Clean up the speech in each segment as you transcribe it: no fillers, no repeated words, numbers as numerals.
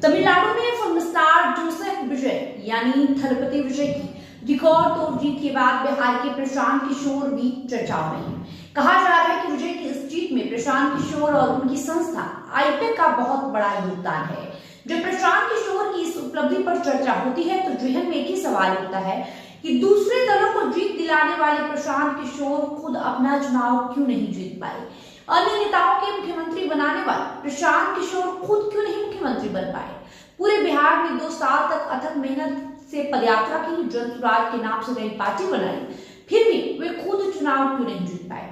तमिलनाडु में film star Joseph विजय यानी थलपति विजय की रिकॉर्ड तोड़ जीत के बाद बिहार के प्रशांत किशोर भी चर्चाओं में हैं। कहा जा रहा है कि विजय की इस जीत में प्रशांत किशोर और उनकी संस्था आईपैक का बहुत बड़ा योगदान है। जब प्रशांत किशोर की इस उपलब्धि पर चर्चा होती है तो जहन में एक ही सवाल होता है कि दूसरे दलों को जीत दिलाने वाले प्रशांत किशोर खुद अपना चुनाव क्यों नहीं जीत पाए। अन्य नेताओं के मुख्यमंत्री बनाने वाले प्रशांत किशोर खुद क्यों नहीं मुख्यमंत्री बन पाए। पूरे बिहार में 2 साल तक अथक मेहनत से पदयात्रा की, जनसुराज के नाम से नई पार्टी बनाई, फिर भी वे खुद चुनाव क्यों नहीं जीत पाए।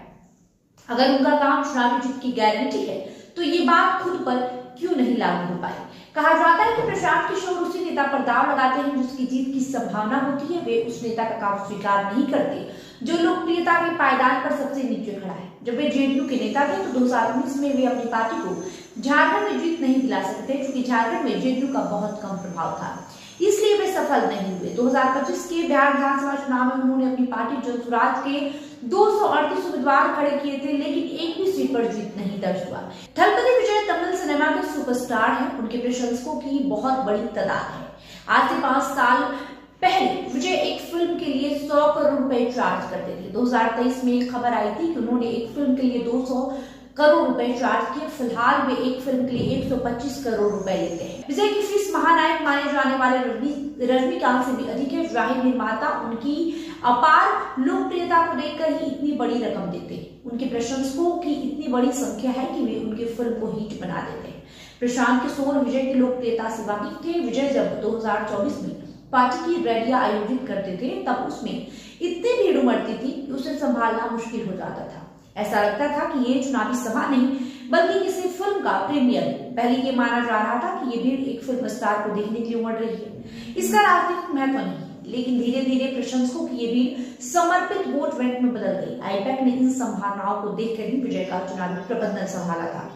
अगर उनका काम चुनावी जीत की गारंटी है तो ये बात खुद पर क्यों नहीं लागू हो पाई। कहा जाता है कि प्रशांत किशोर उसी नेता पर दाव लगाते हैं जिसकी जीत की संभावना होती है। वे उस नेता का काम स्वीकार नहीं करते जो लोकप्रियता के पायदान पर सबसे नीचे खड़ा है। जब वे जेडीयू के नेता थे तो 2019 में वे अपनी पार्टी को झारखंड में जीत नहीं दिला सकते क्योंकि झारखंड में जेडीयू का बहुत कम प्रभाव था, इसलिए वे सफल नहीं हुए। 2025 के बिहार विधानसभा चुनाव में उन्होंने अपनी पार्टी जनसुराज के 238 उम्मीदवार खड़े किए थे, लेकिन एक भी सीट पर जीत नहीं दर्ज हुआ। थलपति विजय तमिल सिनेमा के सुपरस्टार हैं। उनके प्रशंसकों की बहुत बड़ी तादाद है। आज से 5 साल पहले विजय एक फिल्म के लिए 100 करोड़ रुपए चार्ज करते थे। 2023 में एक खबर आई थी कि उन्होंने एक फिल्म के लिए 200 करोड़ रुपए चार्ज किए। फिलहाल वे एक फिल्म के लिए 125 करोड़ रुपए लेते हैं। विजय की फीस महानायक माने जाने वाले रजनीकांत से भी अधिक है। जाहिर निर्माता उनकी अपार लोकप्रियता को देखकर ही इतनी बड़ी रकम देते हैं। उनके प्रशंसकों की इतनी बड़ी संख्या है कि वे उनकी फिल्म को हिट बना देते हैं। प्रशांत किशोर विजय की लोकप्रियता से वाकिफ थे। विजय जब 2024 में पार्टी की रैलियां आयोजित करते थे तब उसमें इतनी भीड़ उमड़ती थी कि उसे संभालना मुश्किल हो जाता था। ऐसा लगता था कि ये चुनावी सभा नहीं बल्कि किसी फिल्म का प्रीमियर। पहले ये माना जा रहा था कि ये भीड़ एक फिल्म स्टार को देखने के लिए उमड़ रही है, इसका राजनीतिक महत्व नहीं है। लेकिन धीरे धीरे प्रशंसकों की ये भीड़ समर्पित वोट बैंक में बदल गई। आईपैक ने इन संभावनाओं को देखकर ही विजय का चुनावी प्रबंधन संभाला था।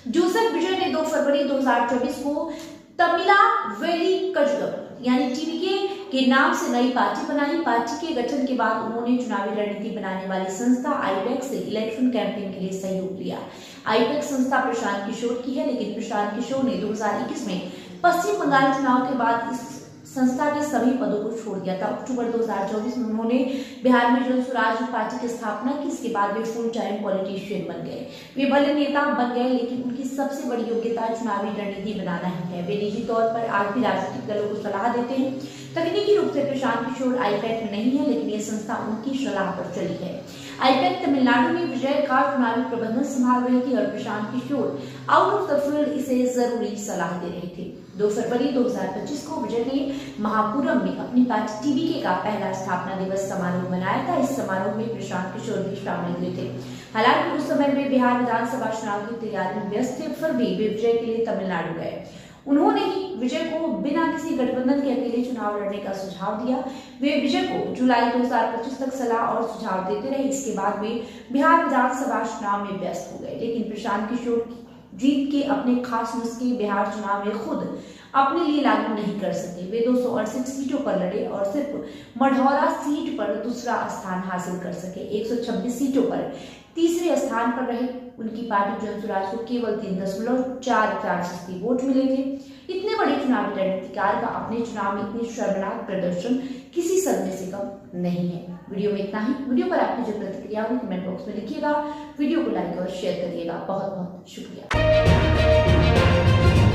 जोसेफ विजय ने 2 फरवरी 2024 को तमिला वेली कजगम यानी टीवीके के नाम से नई पार्टी बनाई। पार्टी के गठन के बाद उन्होंने चुनावी रणनीति बनाने वाली संस्था आईपैक से इलेक्शन कैंपेन के लिए सहयोग लिया। आईपैक संस्था प्रशांत किशोर की है, लेकिन प्रशांत किशोर ने 2021 में पश्चिम बंगाल चुनाव के बाद इस संस्था के सभी पदों को छोड़ दिया था। अक्टूबर 2024 में उन्होंने बिहार में जनसुराज पार्टी की स्थापना की। इसके बाद वे फुल टाइम पॉलिटिशियन बन गए। वे भले नेता बन गए, लेकिन उनकी सबसे बड़ी योग्यता चुनावी रणनीति बनाना ही है। वे निजी तौर पर आज भी राजनीतिक दलों को सलाह देते हैं। तकनीकी रूप से प्रशांत किशोर आईपैक में नहीं है, लेकिन ये संस्था उनकी सलाह पर चली है। आईपैक तमिलनाडु में विजय का चुनावी प्रबंधन संभाल रही थी और Prashant Kishor out of the field इसे जरूरी सलाह दे रहे थे। 2 फरवरी 2025 को विजय ने महापुरम में अपनी पार्टी टीवीके का पहला स्थापना दिवस समारोह मनाया था। इस समारोह में प्रशांत किशोर भी शामिल हुए थे। हालांकि उस समय वे बिहार विधानसभा चुनाव की तैयारी में व्यस्त थे। फिर भी वे विजय के लिए तमिलनाडु गए। उन्होंने ही विजय को बिना किसी गठबंधन के अकेले चुनाव लड़ने का सुझाव दिया। वे विजय को जुलाई 2025 तक सलाह और सुझाव देते रहे। इसके बाद वे बिहार विधानसभा चुनाव में व्यस्त हो गए, लेकिन प्रशांत किशोर जीत के अपने खास नुस्खे बिहार चुनाव में खुद अपने लिए लागू नहीं कर सके। वे 268 सीटों पर लड़े और सिर्फ मढ़ौरा सीट पर दूसरा स्थान हासिल कर सके। 126 सीटों पर तीसरे स्थान पर रहे। उनकी पार्टी जनसुराज को केवल 3.44% वोट मिले थे। इतने बड़े चुनावी रणनीतिकार का अपने चुनाव में इतनी शर्मनाक प्रदर्शन किसी सदमे से कम नहीं है। वीडियो में इतना ही। वीडियो पर आपकी जो प्रतिक्रिया होगी कमेंट बॉक्स में लिखिएगा। वीडियो को लाइक और शेयर करिएगा। बहुत बहुत शुक्रिया।